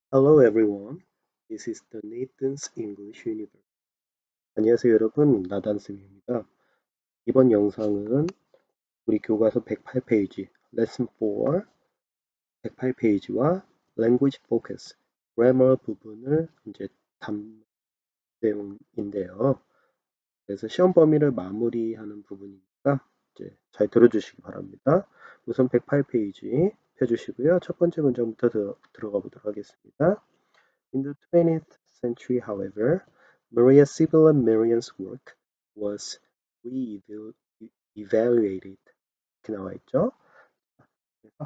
Hello everyone. This is the Nathan's English Universe. 안녕하세요 여러분. 나단쌤입니다. 이번 영상은 우리 교과서 108페이지 Lesson 4 108페이지와 Language Focus Grammar 부분을 이제 담는 내용인데요. 그래서 시험 범위를 마무리하는 부분이니까 이제 잘 들어주시기 바랍니다. 우선 108페이지 펴주시고요. 첫 번째 문장부터 들어가 보도록 하겠습니다. In the 20th century, however, Maria Sibylla Merian's work was re-evaluated. 이렇게 나와 있죠.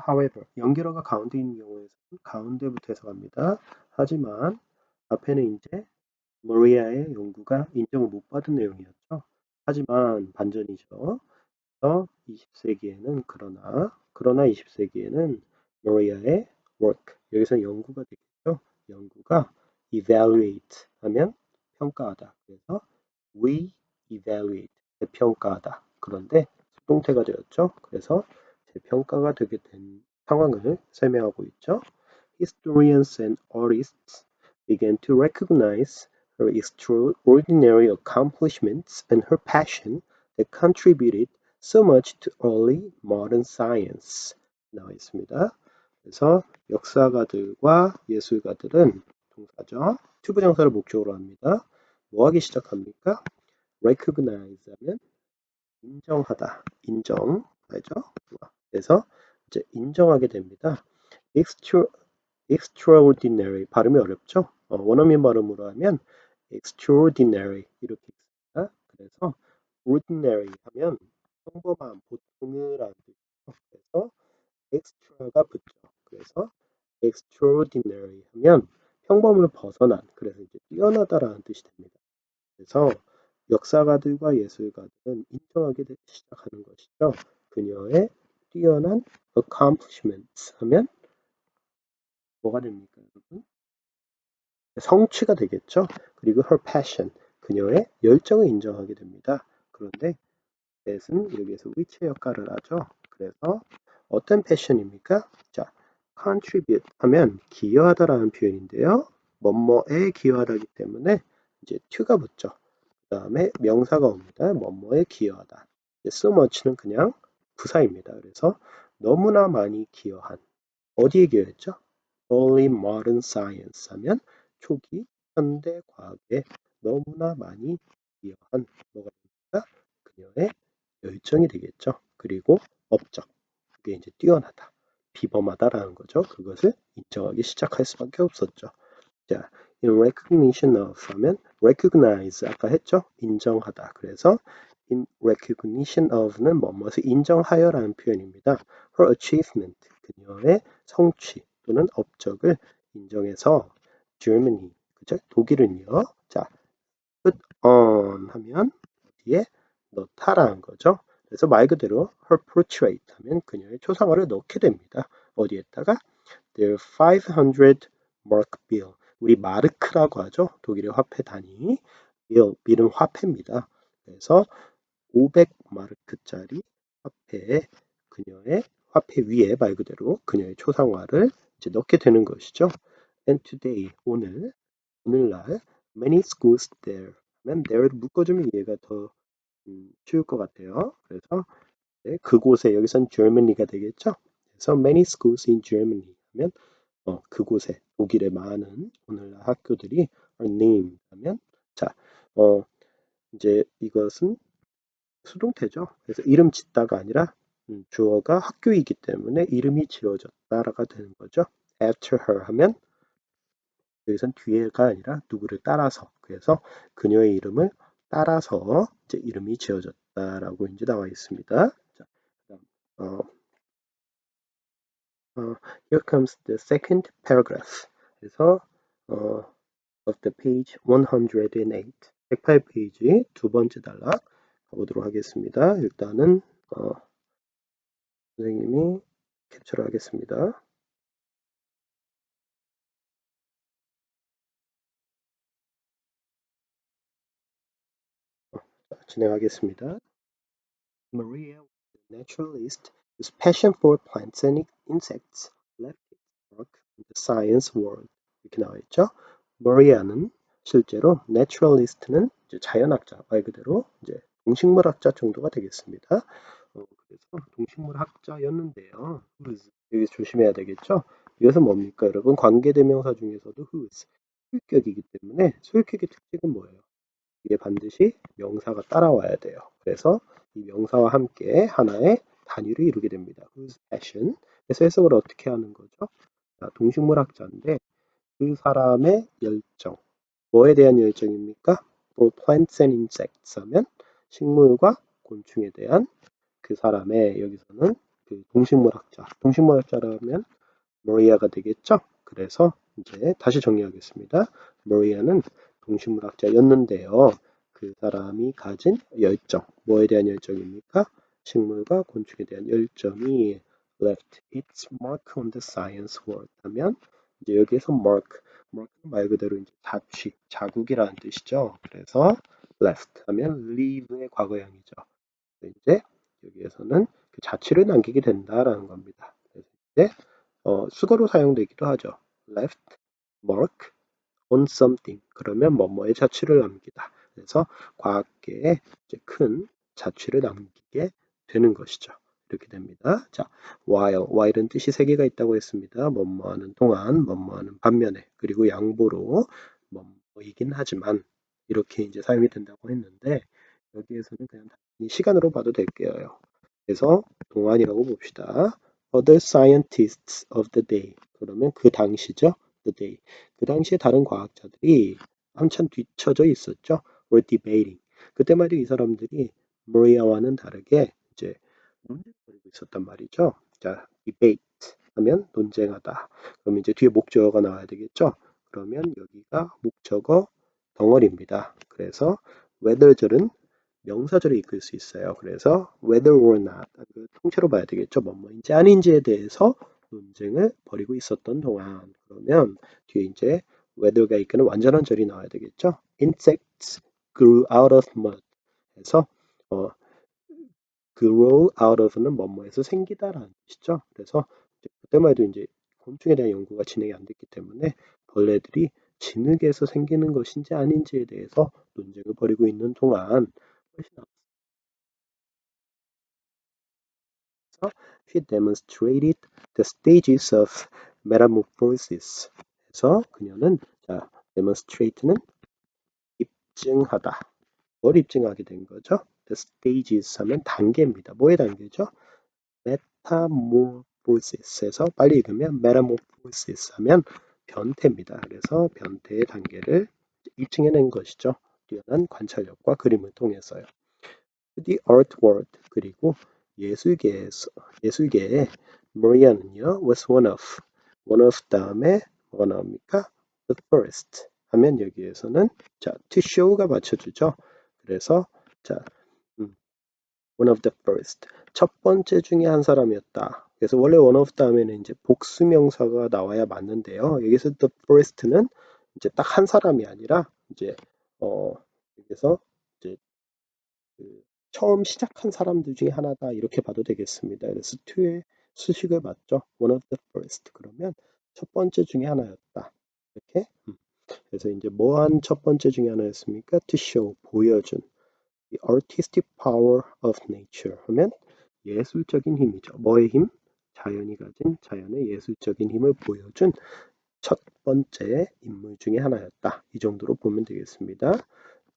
However, 연결어가 가운데 있는 경우에는 가운데부터 해석합니다. 하지만 앞에는 이제 머리아의 연구가 인정을 못 받은 내용이었죠. 하지만 반전이죠. 그래서 20세기에는 그러나 20세기에는 머리아의 work, 여기서 연구가 되겠죠. 연구가 evaluate 하면 평가하다. 그래서 re-evaluate, 재평가하다. 그런데 수동태가 되었죠. 그래서 재평가가 되게 된 상황을 설명하고 있죠. Historians and artists began to recognize her extraordinary accomplishments and her passion that contributed so much to early modern science. 나와 있습니다. 그래서 역사가들과 예술가들은 동사죠. 투부정사를 목적으로 합니다. 뭐 하기 시작합니까? recognize 하면 인정하다, 인정, 알죠? 그래서 이제 인정하게 됩니다. extraordinary 발음이 어렵죠? 원어민 발음으로 하면 extraordinary 이렇게 있습니다. 그래서 ordinary 하면 평범한, 보통을 하는 뜻이죠. 그래서 extra가 붙죠. 그래서 extraordinary 하면 평범을 벗어난, 그래서 이제 뛰어나다라는 뜻이 됩니다. 그래서 역사가들과 예술가들은 인정하게 시작하는 것이죠. 그녀의 뛰어난 accomplishments 하면 뭐가 됩니까, 여러분? 성취가 되겠죠. 그리고 her passion, 그녀의 열정을 인정하게 됩니다. 그런데 that은 여기에서 which의 역할을 하죠. 그래서 어떤 패션입니까? 자, contribute 하면 기여하다라는 표현인데요. 뭐뭐에 기여하다기 때문에 이제 to가 붙죠. 그 다음에 명사가 옵니다. 뭐뭐에 기여하다. so much는 그냥 부사입니다. 그래서 너무나 많이 기여한. 어디에 기여했죠? Early modern science 하면 초기 현대 과학에 너무나 많이 기여한 뭐가 됩니까? 그녀의 열정이 되겠죠. 그리고 업적, 그게 이제 뛰어나다, 비범하다라는 거죠. 그것을 인정하기 시작할 수밖에 없었죠. 자, in recognition of 하면 recognize 아까 했죠? 인정하다. 그래서 in recognition of는 뭐뭇을 인정하여라는 표현입니다. her achievement, 그녀의 성취 또는 업적을 인정해서 Germany, 그죠? 독일은요. 자, put on 하면 어디에 넣다라는 거죠. 그래서 말 그대로 her portrait 하면 그녀의 초상화를 넣게 됩니다. 어디에다가 their 500 mark bill. 우리 마르크라고 하죠. 독일의 화폐 단위. 빌은 화폐입니다. 그래서 500마르크짜리 화폐에 그녀의 화폐 위에 말 그대로 그녀의 초상화를 이제 넣게 되는 것이죠. And today, 오늘날 many schools there 하면 there를 묶어주면 이해가 더 쉬울 것 같아요. 그래서 네, 그곳에 여기선 Germany가 되겠죠. 그래서 many schools in Germany 하면 그곳에 독일의 많은 오늘날 학교들이 are named 하면 자, 이제 이것은 수동태죠. 그래서 이름 짓다가 아니라 주어가 학교이기 때문에 이름이 지어졌다라가 되는 거죠. after her 하면 여기선 뒤에가 아니라 누구를 따라서, 그래서 그녀의 이름을 따라서 이제 이름이 지어졌다라고 이제 나와 있습니다. 자, 어, here comes the second paragraph. 그래서 of the page 108, 108페이지 두 번째 단락 가보도록 하겠습니다. 일단은 선생님이 캡처를 하겠습니다. 진행하겠습니다. Maria was a naturalist whose passion for plants and insects left its mark in the science world. 이렇게 나와 있죠. 머리아는 실제로 naturalist는 이제 자연학자, 말 그대로 이제 동식물학자 정도가 되겠습니다. 그래서 동식물학자였는데요. 여기 조심해야 되겠죠. 이것은 뭡니까, 여러분? 관계대명사 중에서도 whose 소유격이기 때문에 소유격의 특징은 뭐예요? 이게 반드시 명사가 따라와야 돼요. 그래서 이 명사와 함께 하나의 단위를 이루게 됩니다. whose passion. 그래서 해석을 어떻게 하는 거죠? 자, 동식물학자인데 그 사람의 열정. 뭐에 대한 열정입니까? For plants and insects 하면 식물과 곤충에 대한 그 사람의, 여기서는 그 동식물학자. 동식물학자라면 머리아가 되겠죠? 그래서 이제 다시 정리하겠습니다. 머리아는 동식물학자였는데요. 그 사람이 가진 열정, 뭐에 대한 열정입니까? 식물과 곤충에 대한 열정이 left its mark on the science world 하면 이제 여기에서 mark 말 그대로 이제 자취, 자국이라는 뜻이죠. 그래서 left 하면 leave의 과거형이죠. 이제 여기에서는 그 자취를 남기게 된다라는 겁니다. 그래서 이제 수거로 사용되기도 하죠. left mark on something. 그러면 뭐뭐의 자취를 남기다. 그래서 과학계에 이제 큰 자취를 남기게 되는 것이죠. 이렇게 됩니다. 자, while은 뜻이 세 개가 있다고 했습니다. 뭐뭐하는 동안, 뭐뭐하는 반면에, 그리고 양보로 뭐뭐이긴 하지만 이렇게 이제 사용이 된다고 했는데 여기에서는 그냥 단순히 시간으로 봐도 될게요. 그래서 동안이라고 봅시다. Other scientists of the day. 그러면 그 당시죠. The day. 그 당시에 다른 과학자들이 한참 뒤처져 있었죠. Were debating. 그때 말이 이 사람들이 머리아와는 다르게 이제 논쟁을 벌이고 있었단 말이죠. 자, debate 하면 논쟁하다. 그럼 이제 뒤에 목적어가 나와야 되겠죠. 그러면 여기가 목적어 덩어리입니다. 그래서 whether절은 명사절을 이끌 수 있어요. 그래서 whether or not 그 통째로 봐야 되겠죠. 뭐뭐인지 아닌지에 대해서 논쟁을 벌이고 있었던 동안, 그러면 뒤에 이제 whether가 이끄는 완전한 절이 나와야 되겠죠. Insects grew out of mud. 그래서 어, grow out of는 뭐뭐에서 생기다라는 뜻이죠. 그래서 그때만 해도 이제 곤충에 대한 연구가 진행이 안 됐기 때문에 벌레들이 진흙에서 생기는 것인지 아닌지에 대해서 논쟁을 벌이고 있는 동안 훨씬 앞서 she demonstrated the stages of metamorphosis. 그래서 그녀는 자, demonstrate는 입증하다. 뭘 입증하게 된 거죠? The stages 하면 단계입니다. 뭐의 단계죠? metamorphosis에서 빨리 읽으면 metamorphosis 하면 변태입니다. 그래서 변태의 단계를 입증해낸 것이죠. 뛰어난 관찰력과 그림을 통해서요. The art world, 그리고 예술계의 Maria는요 was one of 다음에 뭐가 나옵니까? The first 하면 여기에서는 자 to show가 맞춰주죠. 그래서 자 one of the first 첫 번째 중에 한 사람이었다. 그래서 원래 one of 다음에는 이제 복수명사가 나와야 맞는데요. 여기서 the first는 이제 딱 한 사람이 아니라 이제 여기서 이제 그 처음 시작한 사람들 중에 하나다 이렇게 봐도 되겠습니다. 그래서 to의 수식을 맞죠. one of the first 그러면 첫 번째 중에 하나였다. 이렇게 그래서 이제 뭐한 첫 번째 중에 하나였습니까? To show 보여준 the artistic power of nature 하면 예술적인 힘이죠. 뭐의 힘? 자연이 가진 자연의 예술적인 힘을 보여준 첫 번째 인물 중에 하나였다. 이 정도로 보면 되겠습니다.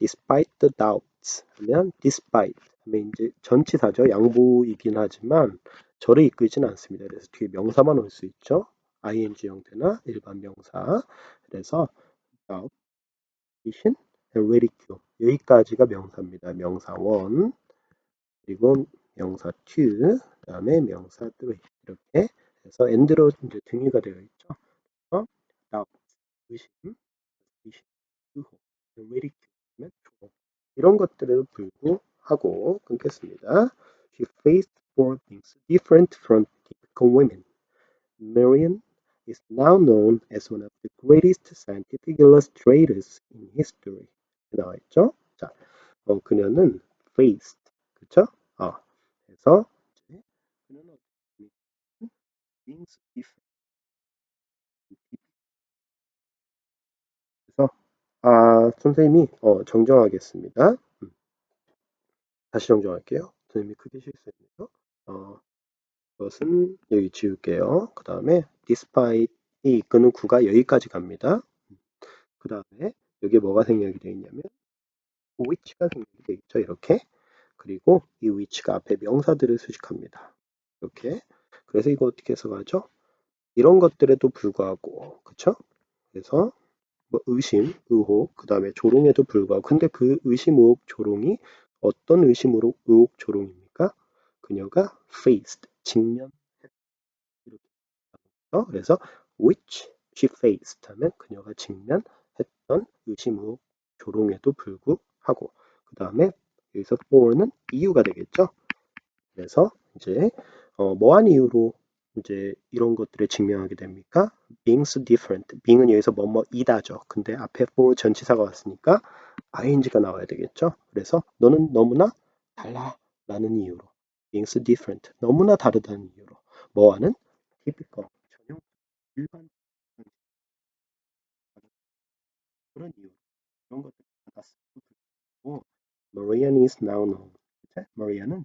Despite the doubts 하면 despite 하면 이제 전치사죠. 양보이긴 하지만 저를 이끌지는 않습니다. 그래서 뒤에 명사만 올 수 있죠. ing 형태나 일반 명사. 그래서 doubt, suspicion, ridicule 여기까지가 명사입니다. 명사 1 그리고 명사 2 그다음에 명사 3 이렇게 해서 and로 이제 등위가 되어 있죠. doubt, 의심, 의혹, ridicule, 이런 것들을 불구하고 끊겠습니다. She faced four things different from typical women. Marion is now known as one of the greatest scientific illustrators in history. 나와 있죠? 자, 그녀는 faced, 그렇죠? 그래서 이제 그녀는 things different 선생님이 정정하겠습니다. 다시 정정할게요. 선생님이 크게 실수했네요. 어, 이것은 여기 지울게요. 그 다음에 despite이 이끄는 구가 여기까지 갑니다. 그 다음에 여기에 뭐가 생략이 되어 있냐면 which가 생략이 되어 있죠. 이렇게. 그리고 이 which가 앞에 명사들을 수식합니다. 이렇게. 그래서 이거 어떻게 해석하죠? 이런 것들에도 불구하고, 그쵸? 그래서 뭐 의심, 의혹, 그 다음에 조롱에도 불구하고, 근데 그 의심, 의혹, 조롱이 어떤 의심, 의혹, 조롱입니까? 그녀가 faced, 직면, 이렇게 그래서 which she faced 하면 그녀가 직면했던 의심, 의혹, 조롱에도 불구하고, 그 다음에 여기서 for는 이유가 되겠죠. 그래서 이제 뭐한 이유로 이제 이런 것들에 직면하게 됩니까? being so different. being은 여기서 뭐뭐이다죠. 근데 앞에 for 전치사가 왔으니까 ing가 나와야 되겠죠. 그래서 너는 너무나 달라 라는 이유로 being so different. 너무나 다르다는 이유로 뭐와는 typical, 전형, 일반 그런 이유 그런 것들을 받았음에도 불구하고 Marian is now known. 마리아는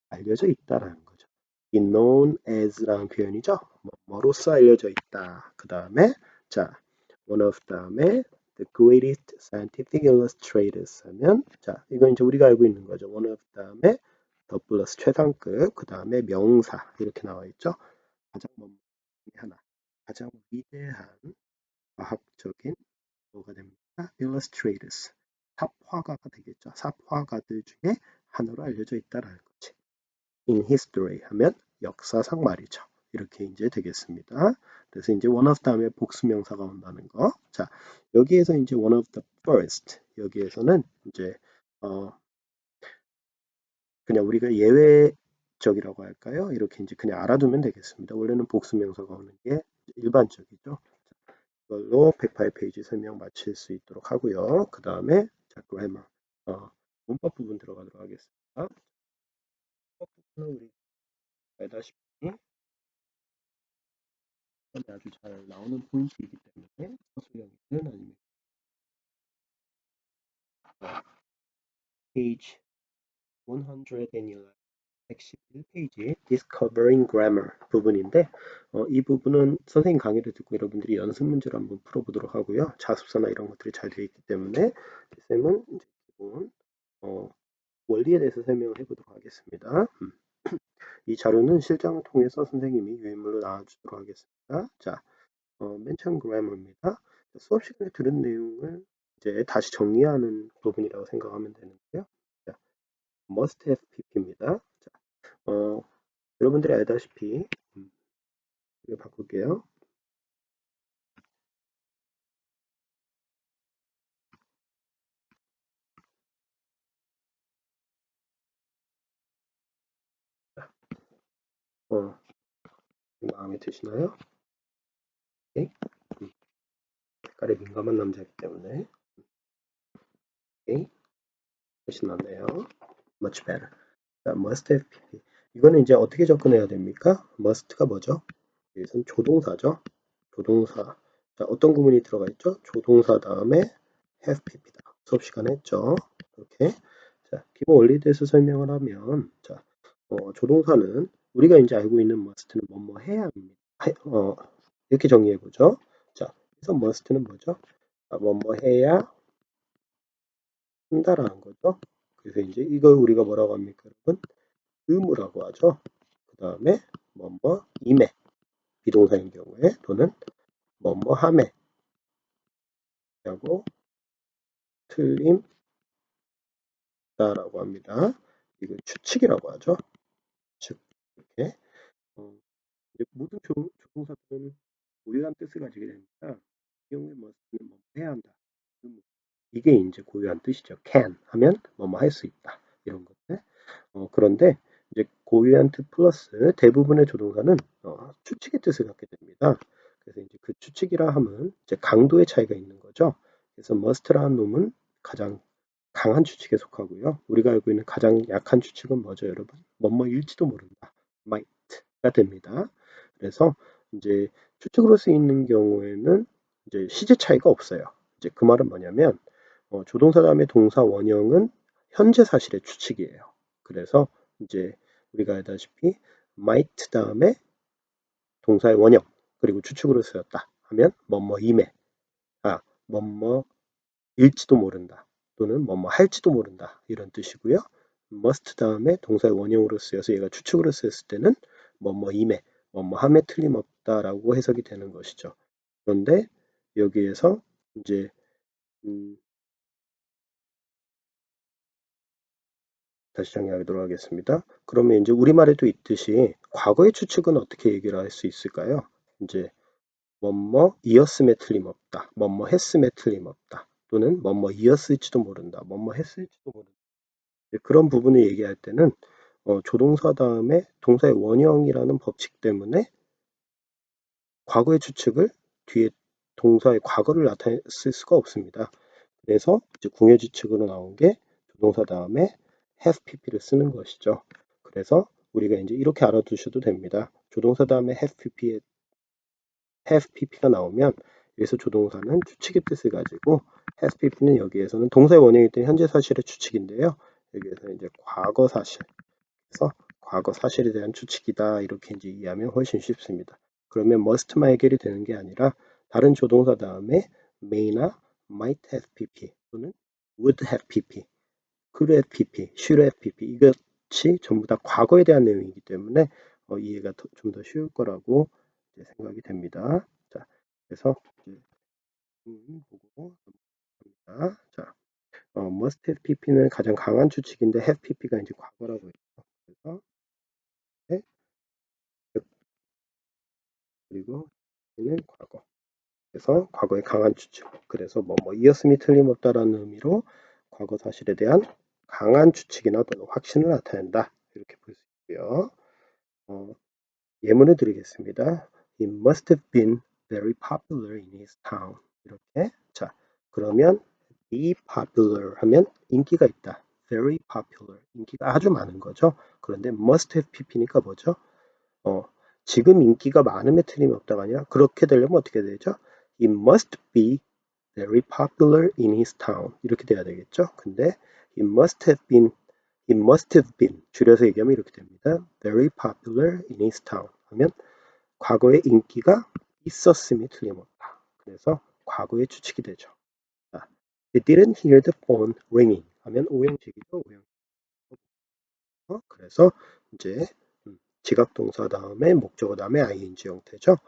알려져 있다라는 거죠. be known as라는 표현이죠. 뭐로써 알려져 있다. 그 다음에 자 one of 다음에 the greatest scientific illustrators 하면 자 이건 이제 우리가 알고 있는 거죠. one of 다음에 the 플러스 최상급 그 다음에 명사 이렇게 나와 있죠. 가장 하나 가장 위대한 과학적인 뭐가 됩니까? illustrators 삽화가가 되겠죠. 삽화가들 중에 하나로 알려져 있다라는 거지. in history 하면 역사상 말이죠. 이렇게 이제 되겠습니다. 그래서 이제 one of 다음에 복수명사가 온다는 거. 자, 여기에서 이제 one of the first 여기에서는 이제 그냥 우리가 예외적이라고 할까요? 이렇게 이제 그냥 알아두면 되겠습니다. 원래는 복수명사가 오는 게 일반적이죠. 이걸로 108페이지 설명 마칠 수 있도록 하고요. 그 다음에 자, grammar 문법 부분 들어가도록 하겠습니다. 문법 부분은 우리 알다시피 아주 잘 나오는 포인트이기 때문에 서술형이든 아니면 page 111 111페이지 discovering grammar 부분인데 이 부분은 선생님 강의를 듣고 여러분들이 연습 문제를 한번 풀어보도록 하고요. 자습서나 이런 것들이 잘 되어 있기 때문에 쌤은 이제 기본 원리에 대해서 설명을 해보도록 하겠습니다. 이 자료는 실장을 통해서 선생님이 유인물로 나와주도록 하겠습니다. 자, 맨 처음 그래머입니다. 수업 시간에 들은 내용을 이제 다시 정리하는 부분이라고 생각하면 되는데요. 자, must have pp입니다. 자, 여러분들이 알다시피 이거 바꿀게요. 어, 마음에 드시나요? 오케이. 색깔에 민감한 남자이기 때문에 오케이. 훨씬 낫네요. Much better. 자, must have pp. 이거는 이제 어떻게 접근해야 됩니까? must가 뭐죠? 여기서는 조동사죠. 조동사. 자, 어떤 구문이 들어가 있죠? 조동사 다음에 have pp다. 수업 시간에 했죠. 이렇게. 자, 기본 원리에 대해서 설명을 하면, 자, 조동사는 우리가 이제 알고 있는 must는 뭐뭐 해야 합니다. 이렇게 정리해 보죠. 자, 그래서 must는 뭐죠? 뭐뭐 해야 한다라는 거죠. 그래서 이제 이걸 우리가 뭐라고 합니까, 여러분? 의무라고 하죠. 그 다음에 뭐뭐 임해 비동사인 경우에 또는 뭐뭐 함에 라고 틀림다라고 합니다. 이거 추측이라고 하죠. 추측. 이렇게 이제 모든 조동사들은 고유한 뜻을 가지게 됩니다. 이 경우에 뭐 해야 한다. 이게 이제 고유한 뜻이죠. can 하면 뭐뭐 할 수 있다. 이런 것들. 그런데 이제 고유한 뜻 플러스 대부분의 조동사는 추측의 뜻을 갖게 됩니다. 그래서 이제 그 추측이라 함은 이제 강도의 차이가 있는 거죠. 그래서 must라는 놈은 가장 강한 추측에 속하고요. 우리가 알고 있는 가장 약한 추측은 뭐죠, 여러분? 뭐뭐일지도 모른다. might가 됩니다. 그래서 이제 추측으로 쓰이는 경우에는 이제 시제 차이가 없어요. 이제 그 말은 뭐냐면 조동사 다음에 동사 원형은 현재 사실의 추측이에요. 그래서 이제 우리가 알다시피 might 다음에 동사의 원형 그리고 추측으로 쓰였다 하면 뭐뭐임에 뭐뭐일지도 모른다 또는 뭐뭐 할지도 모른다 이런 뜻이고요. must 다음에 동사의 원형으로 쓰여서 얘가 추측으로 쓰였을 때는 뭐뭐임에 뭐뭐함에 틀림없다라고 해석이 되는 것이죠. 그런데 여기에서 이제 다시 정리하도록 하겠습니다. 그러면 이제 우리말에도 있듯이 과거의 추측은 어떻게 얘기를 할 수 있을까요? 이제 뭐뭐이었음에 틀림없다. 뭐뭐 했음에 틀림없다. 또는 뭐뭐이었을지도 모른다. 뭐뭐 했을지도 모른다. 그런 부분을 얘기할 때는 조동사 다음에 동사의 원형이라는 법칙 때문에 과거의 추측을 뒤에 동사의 과거를 나타낼 수가 없습니다. 그래서 이제 궁예지측으로 나온 게 조동사 다음에 have pp를 쓰는 것이죠. 그래서 우리가 이제 이렇게 알아두셔도 됩니다. 조동사 다음에 have pp가 나오면 여기서 조동사는 추측의 뜻을 가지고 have pp는 여기에서는 동사의 원형일 때 현재 사실의 추측인데요. 여기에서는 이제 과거 사실, 그래서 과거 사실에 대한 추측이다 이렇게 이제 이해하면 훨씬 쉽습니다. 그러면 must만 해결이 되는 게 아니라 다른 조동사 다음에 may나 might have pp 또는 would have pp, could have pp, should have pp 이것이 전부 다 과거에 대한 내용이기 때문에 이해가 좀 더 쉬울 거라고 생각이 됩니다. 자, 그래서 보고 넘어갑니다. 자, must have pp는 가장 강한 추측인데 have pp가 이제 과거라고 했죠. 그래서 네, 그리고 는 과거. 그래서 과거의 강한 추측. 그래서 이었음이 틀림없다라는 의미로 과거 사실에 대한 강한 추측이나 또는 확신을 나타낸다. 이렇게 볼 수 있고요. 예문을 드리겠습니다. He must have been very popular in his town. 이렇게. 자, 그러면 be popular 하면 인기가 있다. very popular. 인기가 아주 많은 거죠. 그런데 must have pp니까 뭐죠? 지금 인기가 많음에 틀림없다가 아니라 그렇게 되려면 어떻게 되죠? He must be very popular in his town. 이렇게 돼야 되겠죠? 근데 he must have been 줄여서 얘기하면 이렇게 됩니다. very popular in his town 하면 과거에 인기가 있었음이 틀림없다. 그래서 과거의 추측이 되죠. He didn't hear the phone ringing 하면 오형식이죠. 오형식. 그래서 이제 지각동사 다음에 목적어 다음에 ing 형태죠.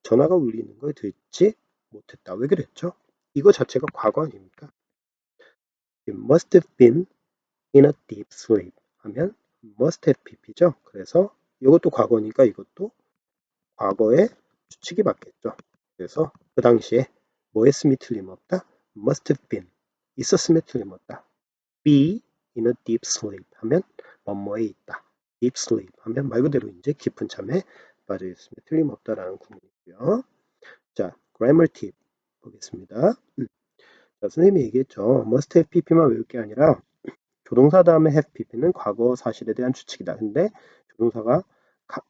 전화가 울리는 걸 듣지 못했다. 왜 그랬죠? 이거 자체가 과거 아닙니까? You must have been in a deep sleep 하면 must have pp죠. 그래서 이것도 과거니까 이것도 과거의 추측이 맞겠죠. 그래서 그 당시에 뭐 했음이 틀림없다? must have been 있었음에 틀림없다. be in a deep sleep 하면 뭐뭐에 있다. deep sleep 하면 말 그대로 이제 깊은 잠에 빠져 있으면 틀림없다라는 구문이고요. 자, grammar tip 보겠습니다. 자, 선생님이 얘기했죠. must have pp만 외울 게 아니라 조동사 다음에 have pp는 과거 사실에 대한 추측이다. 근데 조동사가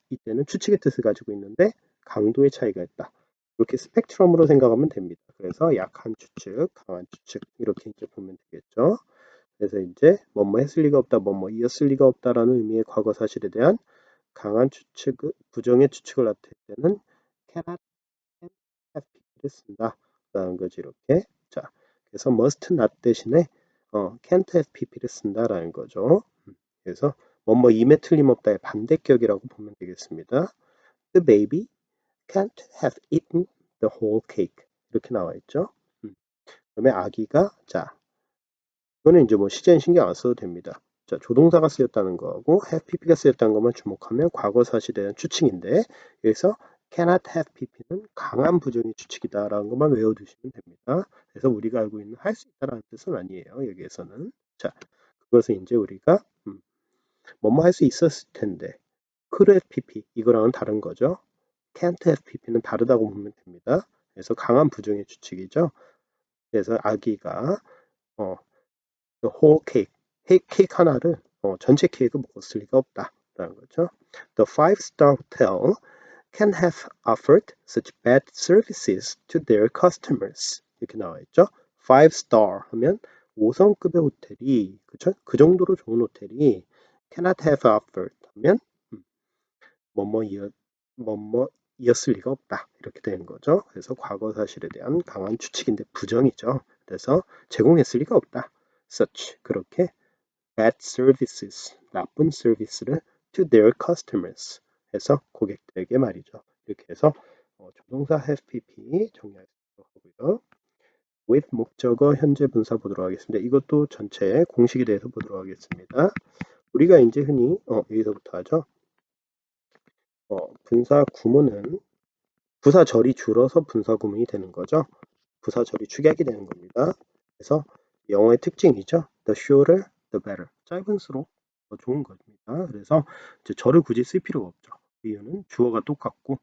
이때는 추측의 뜻을 가지고 있는데 강도의 차이가 있다. 이렇게 스펙트럼으로 생각하면 됩니다. 그래서 약한 추측, 강한 추측 이렇게 이제 보면 되겠죠. 그래서 이제 뭐뭐 했을 리가 없다, 뭐뭐 이었을 리가 없다라는 의미의 과거 사실에 대한 강한 추측, 부정의 추측을 나타낼 때는 cannot have pp를 쓴다. 라는 거지 이렇게. 자, 그래서 must not 대신에 can't have pp를 쓴다라는 거죠. 그래서 뭐뭐임에 틀림없다의 반대격이라고 보면 되겠습니다. The baby can't have eaten the whole cake. 이렇게 나와 있죠. 그러면 아기가 자 이거는 이제 뭐 시제는 신경 안 써도 됩니다. 자, 조동사가 쓰였다는 거하고 have pp가 쓰였다는 것만 주목하면 과거 사실에 대한 추측인데 여기서 cannot have pp는 강한 부정의 추측이다라는 것만 외워두시면 됩니다. 그래서 우리가 알고 있는 할 수 있다라는 뜻은 아니에요. 여기에서는. 자, 그것은 이제 우리가 뭐뭐 할 수 있었을 텐데 could have pp 이거랑은 다른 거죠. can't have pp는 다르다고 보면 됩니다. 그래서 강한 부정의 추측이죠. 그래서 아기가 the whole cake, 케이크 하나를 전체 케이크 먹었을 리가 없다라는 거죠. The five-star hotel can have offered such bad services to their customers. 이렇게 나와 있죠. 5-star 하면 5성급의 호텔이 그쵸? 그 정도로 좋은 호텔이 cannot have offered 하면 뭐뭐이었 뭐뭐이었을 리가 없다 이렇게 되는 거죠. 그래서 과거 사실에 대한 강한 추측인데 부정이죠. 그래서 제공했을 리가 없다. such 그렇게 bad services 나쁜 서비스를 to their customers 해서 고객들에게 말이죠. 이렇게 해서 조동사 have pp 정리할 수 있도록 하고요. with 목적어 현재 분사 보도록 하겠습니다. 이것도 전체 공식에 대해서 보도록 하겠습니다. 우리가 이제 흔히 여기서부터 하죠. 분사 구문은 부사절이 줄어서 분사 구문이 되는 거죠. 부사절이 축약이 되는 겁니다. 그래서 영어의 특징이죠. The shorter, the better. 짧은수록 더 좋은 겁니다. 그래서 이제 절을 굳이 쓸 필요가 없죠. 이유는 주어가 똑같고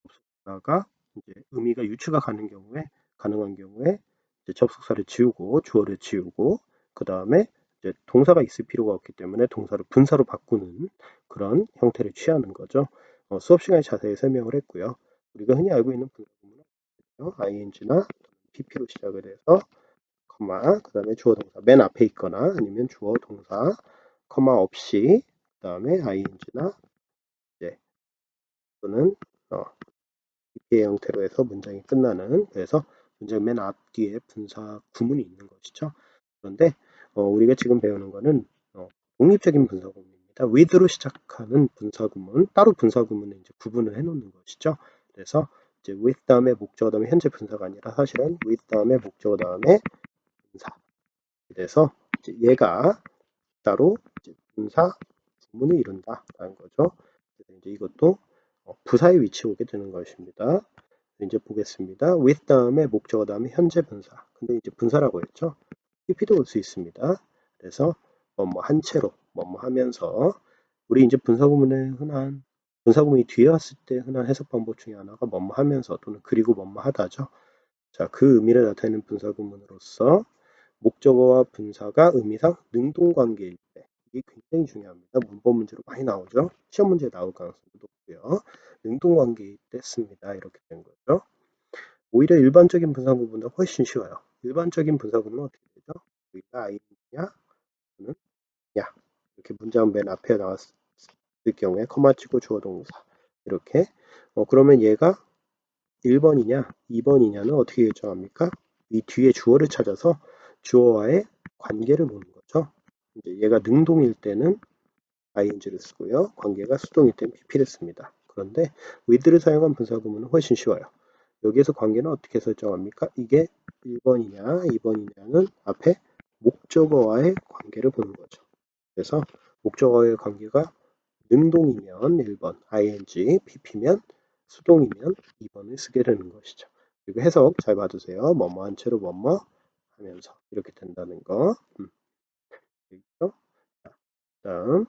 접속사가 이제 의미가 유추가 가능한 경우에 이제 접속사를 지우고 주어를 지우고 그 다음에 이제 동사가 있을 필요가 없기 때문에 동사를 분사로 바꾸는 그런 형태를 취하는 거죠. 수업 시간에 자세히 설명을 했고요. 우리가 흔히 알고 있는 분사구문은 ing나 pp로 시작을 해서 컴마 그 다음에 주어 동사 맨 앞에 있거나 아니면 주어 동사 컴마 없이 그 다음에 ing나 이제 또는 PP의 형태로 해서 문장이 끝나는 그래서 문장 맨 앞뒤에 분사 구문이 있는 것이죠. 그런데 우리가 지금 배우는 거는 독립적인 분사 구문입니다. with로 시작하는 분사 구문 따로 분사 구문을 이제 구분을 해놓는 것이죠. 그래서 이제 with 다음에 목적어 다음에 현재 분사가 아니라 사실은 with 다음에 목적어 다음에 분사. 그래서 이제 얘가 따로 이제 분사 구문을 이룬다라는 거죠. 그래서 이제 이것도 부사의 위치에 오게 되는 것입니다. 이제 보겠습니다. with 다음에 목적어 다음에 현재 분사. 근데 이제 분사라고 했죠. pp도 올 수 있습니다. 그래서 뭐뭐 한 채로 뭐뭐 하면서 우리 이제 분사구문의 흔한 분사구문이 뒤에 왔을 때 흔한 해석 방법 중에 하나가 뭐뭐 하면서 또는 그리고 뭐뭐 하다죠. 자, 그 의미를 나타내는 분사구문으로서 목적어와 분사가 의미상 능동관계일 때 이게 굉장히 중요합니다. 문법 문제로 많이 나오죠. 시험 문제에 나올 가능성도 높고요. 능동관계일 때 씁니다. 이렇게 된 거죠. 오히려 일반적인 분사구문보다 훨씬 쉬워요. 일반적인 분사구문은 어떻게 되죠? 여기가 ing냐 또는 야 이렇게 문장 맨 앞에 나왔을 경우에 커마 치고 주어 동사 이렇게 그러면 얘가 1번이냐 2번이냐는 어떻게 결정합니까? 이 뒤에 주어를 찾아서 주어와의 관계를 보는 거죠. 이제 얘가 능동일 때는 ing를 쓰고요. 관계가 수동일 때는 pp를 씁니다. 그런데 with를 사용한 분사구문은 훨씬 쉬워요. 여기에서 관계는 어떻게 설정합니까? 이게 1번이냐 2번이냐는 앞에 목적어와의 관계를 보는 거죠. 그래서 목적어와의 관계가 능동이면 1번 ing, pp면 수동이면 2번을 쓰게 되는 것이죠. 그리고 해석 잘 봐주세요. 뭐뭐 한 채로 뭐뭐 하면서 이렇게 된다는 거. 그렇죠? 다음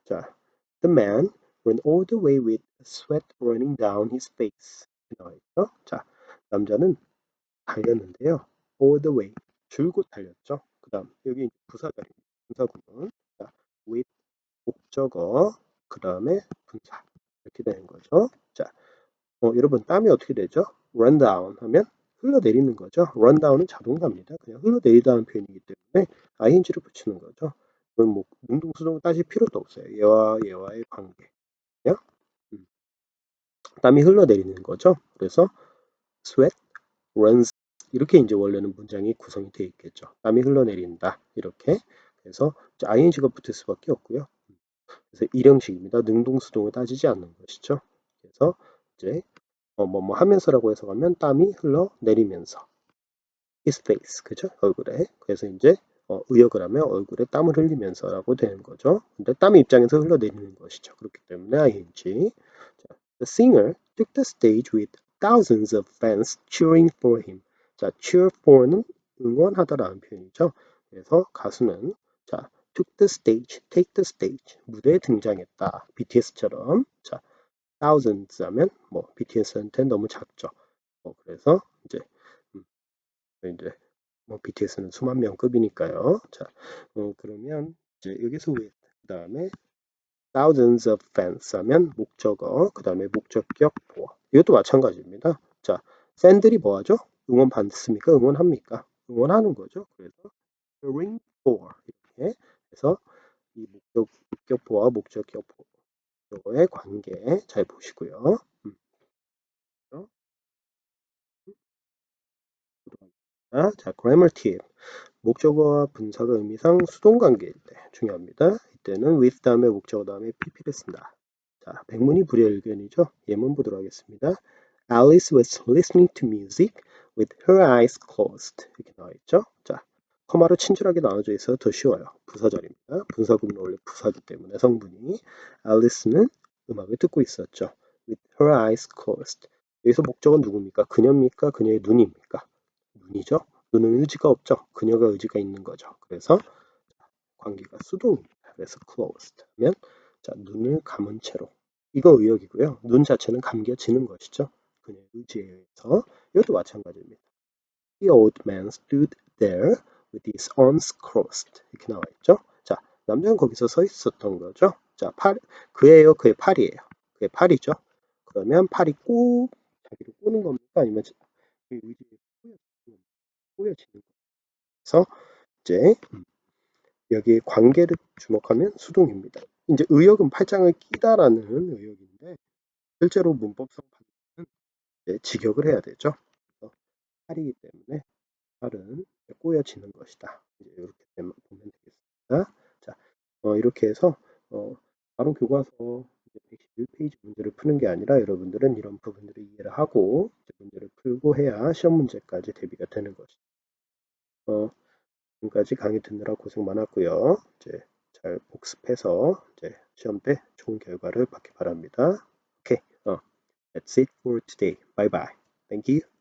자, the man ran all the way with sweat running down his face. 나와 있죠? 자, 남자는 달렸는데요. all the way 줄곧 달렸죠. 그 다음 여기 부사절입니다. 분사구문. 자, with 목적어 그 다음에 분사 이렇게 되는 거죠. 자, 여러분 땀이 어떻게 되죠? run down 하면 흘러내리는 거죠. run down은 자동사입니다. 그냥 흘러내리다는 표현이기 때문에 ing를 붙이는 거죠. 그건 뭐 능동수동을 따질 필요도 없어요. 얘와의 관계. 그냥 땀이 흘러내리는 거죠. 그래서 sweat runs 이렇게 이제 원래는 문장이 구성이 되어 있겠죠. 땀이 흘러내린다 이렇게. 그래서 ing가 붙을 수밖에 없고요. 그래서 일형식입니다. 능동수동을 따지지 않는 것이죠. 그래서 이제 뭐뭐 하면서라고 해석하면 땀이 흘러내리면서 his face 그죠? 얼굴에. 그래서 이제 의역을 하면 얼굴에 땀을 흘리면서라고 되는 거죠. 근데 땀의 입장에서 흘러내리는 것이죠. 그렇기 때문에 ing. 자, the singer took the stage with thousands of fans cheering for him. 자, cheer for는 응원하다라는 표현이죠. 그래서 가수는 자, took the stage, take the stage 무대에 등장했다. BTS처럼 자, thousands 하면 뭐 BTS한테는 너무 작죠. 그래서 이제 뭐 BTS는 수만 명급이니까요. 자, 그러면 이제 여기서 그 다음에 thousands of fans 하면 목적어, 그 다음에 목적격 보어. 이것도 마찬가지입니다. 자, 팬들이 뭐하죠? 응원 받습니까? 응원합니까? 응원하는 거죠. 그래서 cheering for 이렇게 해서 이 목적격보와 목적격보의 관계 잘 보시고요. 자, grammar tip. 목적어와 분사가 의미상 수동 관계일 때 중요합니다. 이때는 with 다음에 목적어 다음에 pp를 쓴다. 자, 백문이 불여일견이죠. 예문 보도록 하겠습니다. Alice was listening to music with her eyes closed. 이렇게 나와 있죠. 자, 커마로 친절하게 나눠져 있어서 더 쉬워요. 부사절입니다. 분사구문은 원래 부사기 때문에 성분이. Alice는 음악을 듣고 있었죠. with her eyes closed. 여기서 목적은 누굽니까? 그녀입니까? 그녀의 눈입니까? 눈이죠. 눈은 의지가 없죠. 그녀가 의지가 있는 거죠. 그래서 관계가 수동입니다. 그래서 closed 하면 자, 눈을 감은 채로. 이거 의역이고요. 눈 자체는 감겨지는 것이죠. 그녀의 의지에 의해서. 이것도 마찬가지입니다. The old man stood there with his arms crossed. 이렇게 나와 있죠. 자, 남자는 거기서 서 있었던 거죠. 자, 그예요, 그의 팔이에요. 그의 팔이죠. 그러면 팔이 꼭 자기를 꼬는 겁니까? 아니면 그 의지에 꼬여지는 겁니까? 그래서 이제 여기 관계를 주목하면 수동입니다. 이제 의역은 팔짱을 끼다라는 의역인데 실제로 문법상 받으면 이제 직역을 해야 되죠. 그래서 팔이기 때문에 팔은 꼬여지는 것이다. 이제 이렇게 보면 되겠습니다. 자, 이렇게 해서 바로 교과서 111페이지 문제를 푸는 게 아니라 여러분들은 이런 부분들을 이해를 하고 문제를 풀고 해야 시험 문제까지 대비가 되는 것이죠. 지금까지 강의 듣느라 고생 많았고요. 이제 잘 복습해서 이제 시험 때 좋은 결과를 받기 바랍니다. 오케이, that's it for today. Bye bye. Thank you.